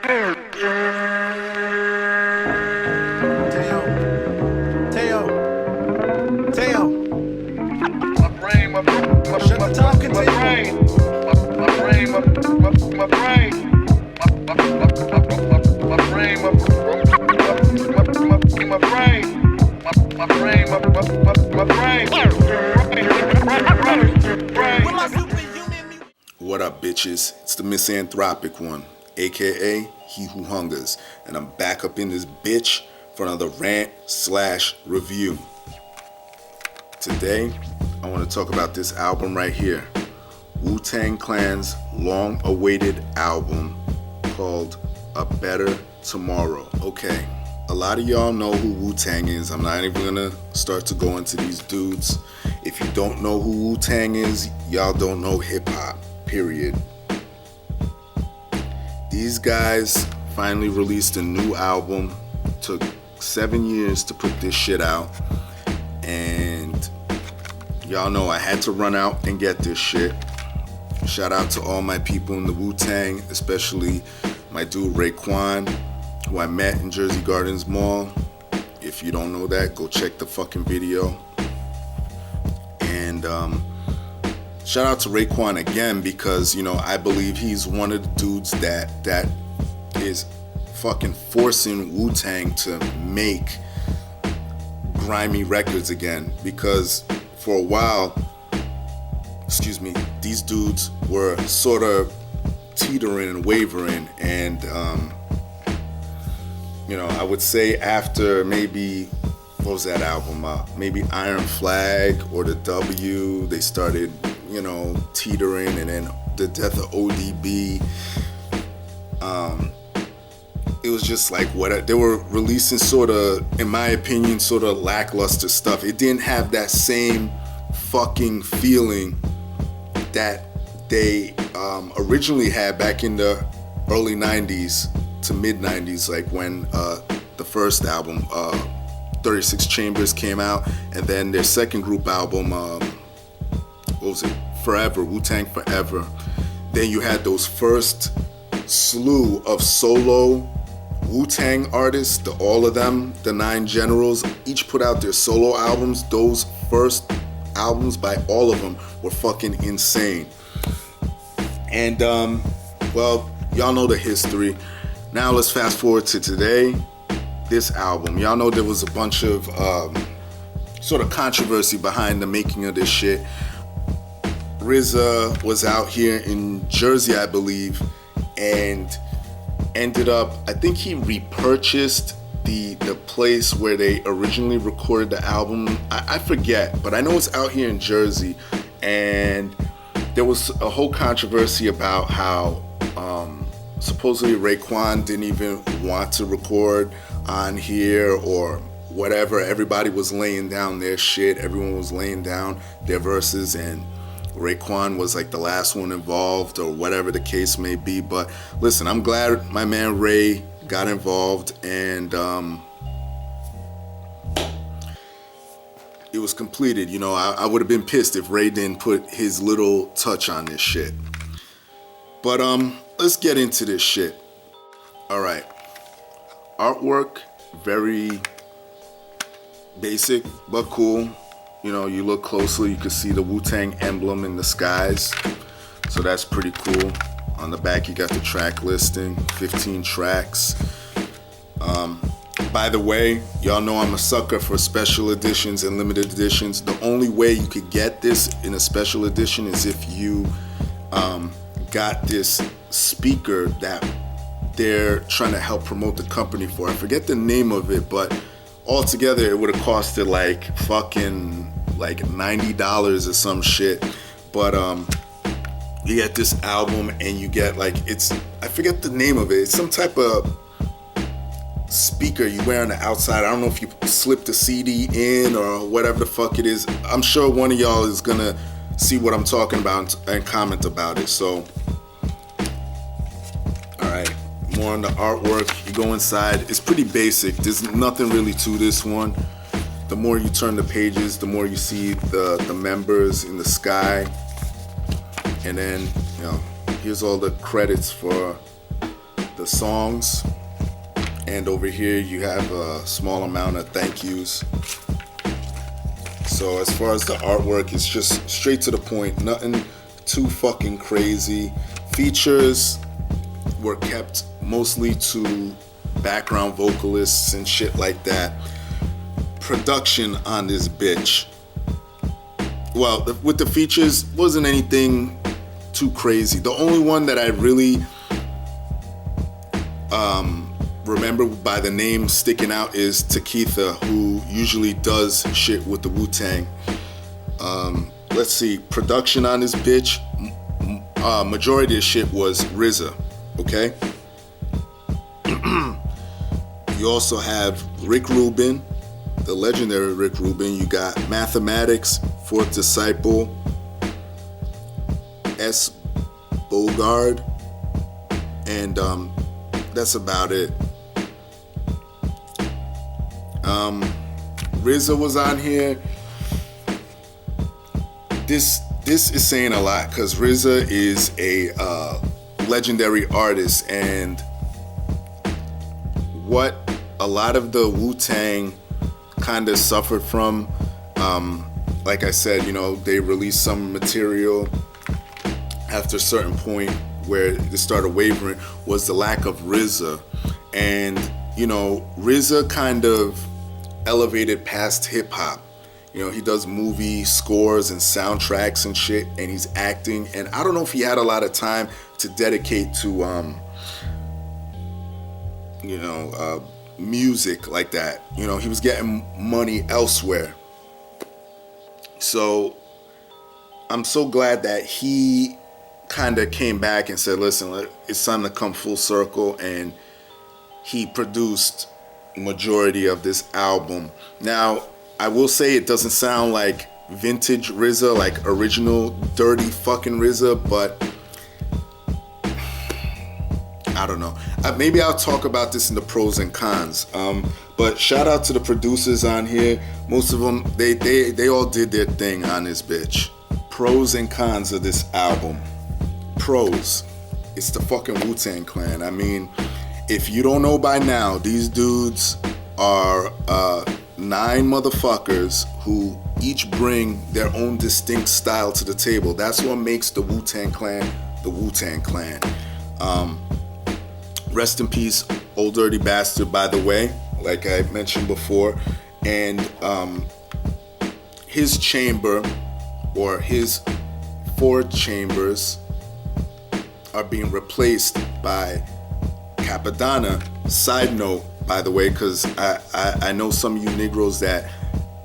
What up, bitches? It's the misanthropic one, aka He Who Hungers, and I'm back up in this bitch for another rant/review. Today, I want to talk about this album right here, Wu-Tang Clan's long-awaited album called A Better Tomorrow. Okay, a lot of y'all know who Wu-Tang is. I'm not even gonna start to go into these dudes. If you don't know who Wu-Tang is, y'all don't know hip-hop, period. These guys finally released a new album. Took 7 years to put this shit out, and y'all know I had to run out and get this shit. Shout out to all my people in the Wu-Tang, especially my dude Raekwon, who I met in Jersey Gardens Mall. If you don't know that, go check the fucking video. And shout out to Raekwon again, because I believe he's one of the dudes that is fucking forcing Wu-Tang to make grimy records again, because for a while, these dudes were sort of teetering and wavering, and I would say after maybe, what was that album, maybe Iron Flag or the W, they started teetering, and then the death of ODB, it was just like what they were releasing, sort of, in my opinion, sort of lackluster stuff. It didn't have that same fucking feeling that they originally had back in the early 90s to mid 90s, like when the first album, 36 Chambers, came out, and then their second group album, what was it, Forever, Wu-Tang Forever. Then you had those first slew of solo Wu-Tang artists, all of them, the 9 generals, each put out their solo albums. Those first albums by all of them were fucking insane. And well, y'all know the history. Now let's fast forward to today. This album, y'all know there was a bunch of sort of controversy behind the making of this shit. RZA was out here in Jersey, I believe, and ended up, I think he repurchased the place where they originally recorded the album. I forget, but I know it's out here in Jersey, and there was a whole controversy about how supposedly Raekwon didn't even want to record on here or whatever. Everybody was laying down their shit. Everyone was laying down their verses, and Raekwon was like the last one involved, or whatever the case may be. But listen, I'm glad my man Ray got involved, and it was completed. I would have been pissed if Ray didn't put his little touch on this shit. But let's get into this shit. All right, artwork, very basic but cool. You look closely, you can see the Wu-Tang emblem in the skies, so that's pretty cool. On the back, you got the track listing, 15 tracks. By the way, y'all know I'm a sucker for special editions and limited editions. The only way you could get this in a special edition is if you got this speaker that they're trying to help promote the company for. I forget the name of it, but altogether it would have costed like fucking like $90 or some shit. But you get this album, and you get like, I forget the name of it. It's some type of speaker you wear on the outside. I don't know if you slip the CD in or whatever the fuck it is. I'm sure one of y'all is gonna see what I'm talking about and comment about it. So, alright, more on the artwork. You go inside, it's pretty basic. There's nothing really to this one. The more you turn the pages, the more you see the members in the sky. And then, here's all the credits for the songs. And over here you have a small amount of thank yous. So as far as the artwork, it's just straight to the point, nothing too fucking crazy. Features were kept mostly to background vocalists and shit like that. Production on this bitch, well, with the features, wasn't anything too crazy. The only one that I really remember by the name sticking out is Takitha, who usually does shit with the Wu-Tang. Let's see, production on this bitch, majority of shit was RZA, okay? You also have Rick Rubin, the legendary Rick Rubin. You got Mathematics, Fourth Disciple, S. Bogard, and that's about it. RZA was on here. This is saying a lot because RZA is a legendary artist, and what a lot of the Wu-Tang kind of suffered from, like I said, you know, they released some material after a certain point where they started wavering, was the lack of RZA. And you know, RZA kind of elevated past hip-hop. You know, he does movie scores and soundtracks and shit, and he's acting, and I don't know if he had a lot of time to dedicate to music like that. You know, he was getting money elsewhere. So I'm so glad that he kind of came back and said, listen, it's time to come full circle, and he produced majority of this album. Now, I will say it doesn't sound like vintage RZA, like original dirty fucking RZA, but I don't know. Maybe I'll talk about this in the pros and cons. But shout out to the producers on here. Most of them, they all did their thing on this bitch. Pros and cons of this album. Pros. It's the fucking Wu-Tang Clan. I mean, if you don't know by now, these dudes are 9 motherfuckers who each bring their own distinct style to the table. That's what makes the Wu-Tang Clan the Wu-Tang Clan. Rest in peace, Old Dirty Bastard, by the way, like I mentioned before. And his chamber, or his 4 chambers, are being replaced by Capadonna. Side note, by the way, because I know some of you Negroes that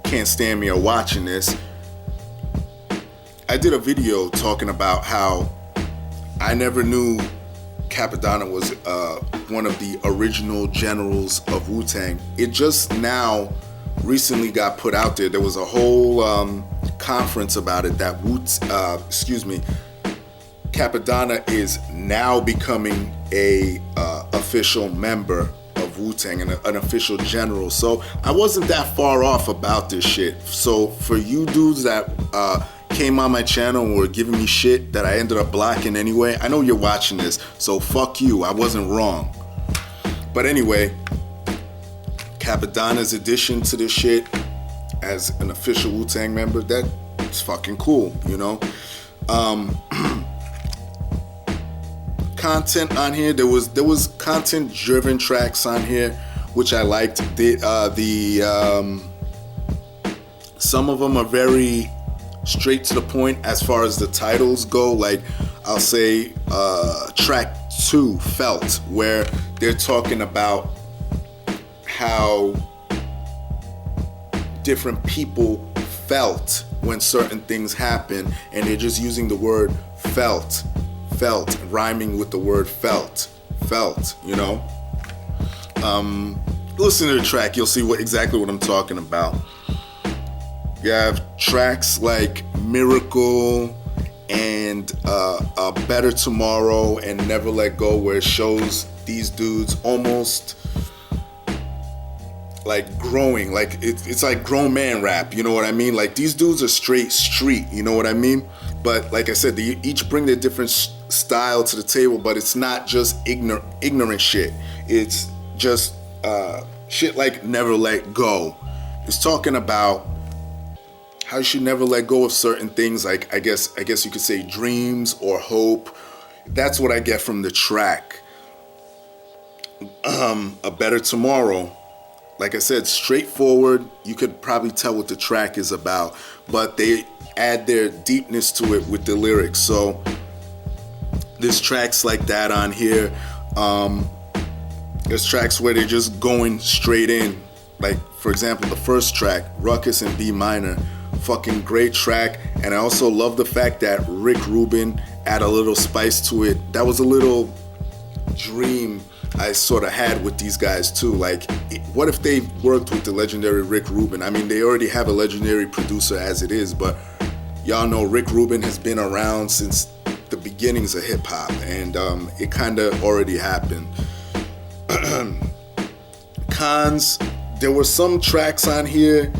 can't stand me are watching this. I did a video talking about how I never knew Capadonna was one of the original generals of Wu-Tang. It just now recently got put out there. There was a whole conference about it that Capadonna is now becoming a official member of Wu-Tang and an official general. So I wasn't that far off about this shit. So for you dudes that came on my channel and were giving me shit that I ended up blocking anyway, I know you're watching this, so fuck you, I wasn't wrong. But anyway, Capadonna's addition to this shit as an official Wu-Tang member, that's fucking cool, you know? Content on here, there was content driven tracks on here, which I liked. Some of them are very straight to the point as far as the titles go. Like I'll say track 2, Felt, where they're talking about how different people felt when certain things happen, and they're just using the word felt, rhyming with the word felt, you know? Listen to the track, you'll see exactly what I'm talking about. You have tracks like Miracle and A Better Tomorrow and Never Let Go, where it shows these dudes almost like growing, like it's like grown man rap, you know what I mean? Like these dudes are straight street, you know what I mean? But like I said, they each bring their different style to the table, but it's not just ignorant shit. It's just shit like Never Let Go. It's talking about how you should never let go of certain things, like I guess you could say dreams or hope. That's what I get from the track. A Better Tomorrow, like I said, straightforward. You could probably tell what the track is about, but they add their deepness to it with the lyrics. So there's tracks like that on here. There's tracks where they're just going straight in. Like, for example, the first track, Ruckus in B minor, fucking great track. And I also love the fact that Rick Rubin add a little spice to it. That was a little dream I sort of had with these guys too. Like, what if they worked with the legendary Rick Rubin? I mean, they already have a legendary producer as it is, but y'all know Rick Rubin has been around since the beginnings of hip hop, and it kind of already happened. Cons, there were some tracks on here.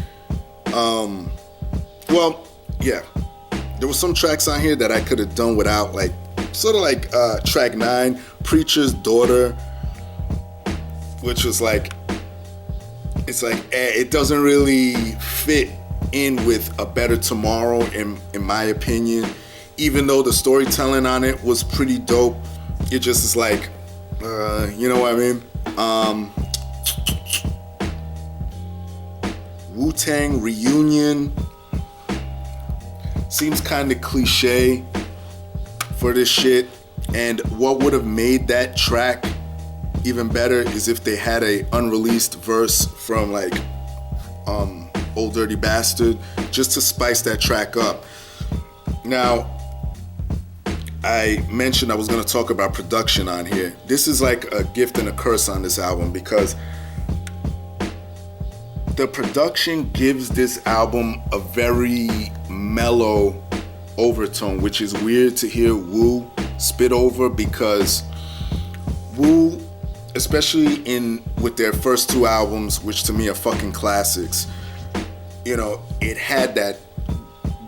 There were some tracks on here that I could have done without, like sort of like track 9, Preacher's Daughter, which was like, it's like it doesn't really fit in with A Better Tomorrow in my opinion. Even though the storytelling on it was pretty dope, it just is like, you know what I mean? Wu-Tang Reunion seems kind of cliche for this shit. And what would have made that track even better is if they had a unreleased verse from like Old Dirty Bastard, just to spice that track up. Now, I mentioned I was going to talk about production on here. This is like a gift and a curse on this album, because the production gives this album a very mellow overtone, which is weird to hear Wu spit over, because Wu, especially with their first 2 albums, which to me are fucking classics, you know, it had that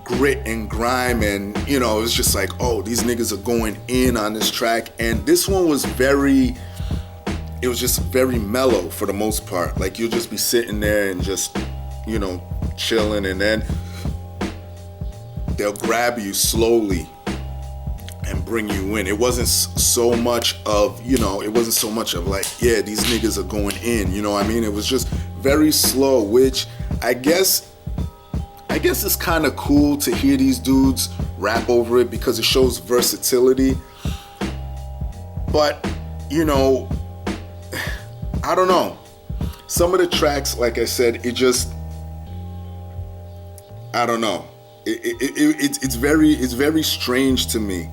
grit and grime, and you know, it was just like, oh, these niggas are going in on this track. And this one was it was just very mellow for the most part. Like, you'll just be sitting there and just, you know, chilling, and then they'll grab you slowly and bring you in. It wasn't so much of, you know, it wasn't so much of like, yeah, these niggas are going in, you know what I mean? It was just very slow, which I guess it's kind of cool to hear these dudes rap over it, because it shows versatility. But, you know, I don't know. Some of the tracks, like I said, it just, I don't know. It's very strange to me.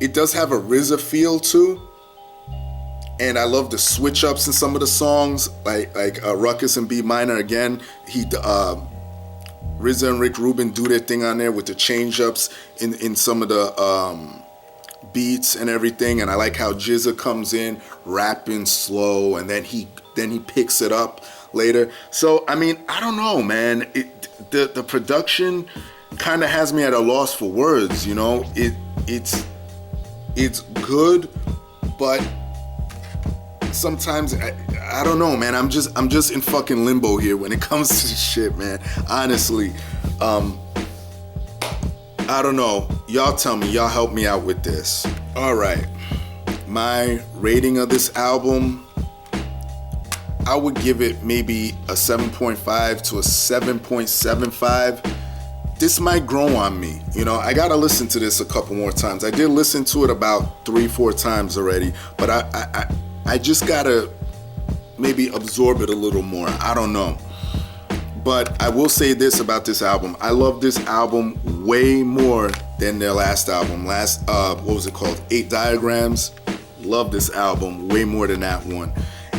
It does have a RZA feel too, and I love the switch ups in some of the songs, like Ruckus and B minor. Again, RZA and Rick Rubin do their thing on there with the change ups in some of the beats and everything. And I like how Jizza comes in rapping slow, and then he picks it up later. So I mean, I don't know, man. The production kind of has me at a loss for words. You know, it's good, but sometimes I don't know, man. I'm just in fucking limbo here when it comes to this shit, man. Honestly, I don't know. Y'all tell me. Y'all help me out with this. All right, my rating of this album, I would give it maybe a 7.5 to a 7.75. This might grow on me. You know, I gotta listen to this a couple more times. I did listen to it about 3-4 times already, but I just gotta maybe absorb it a little more. I don't know. But I will say this about this album. I love this album way more than their last album. What was it called? 8 Diagrams. Love this album way more than that one.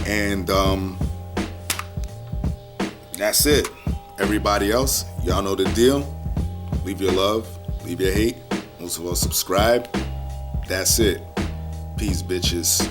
And that's it. Everybody else, y'all know the deal. Leave your love, leave your hate. Most of all, subscribe. That's it. Peace, bitches.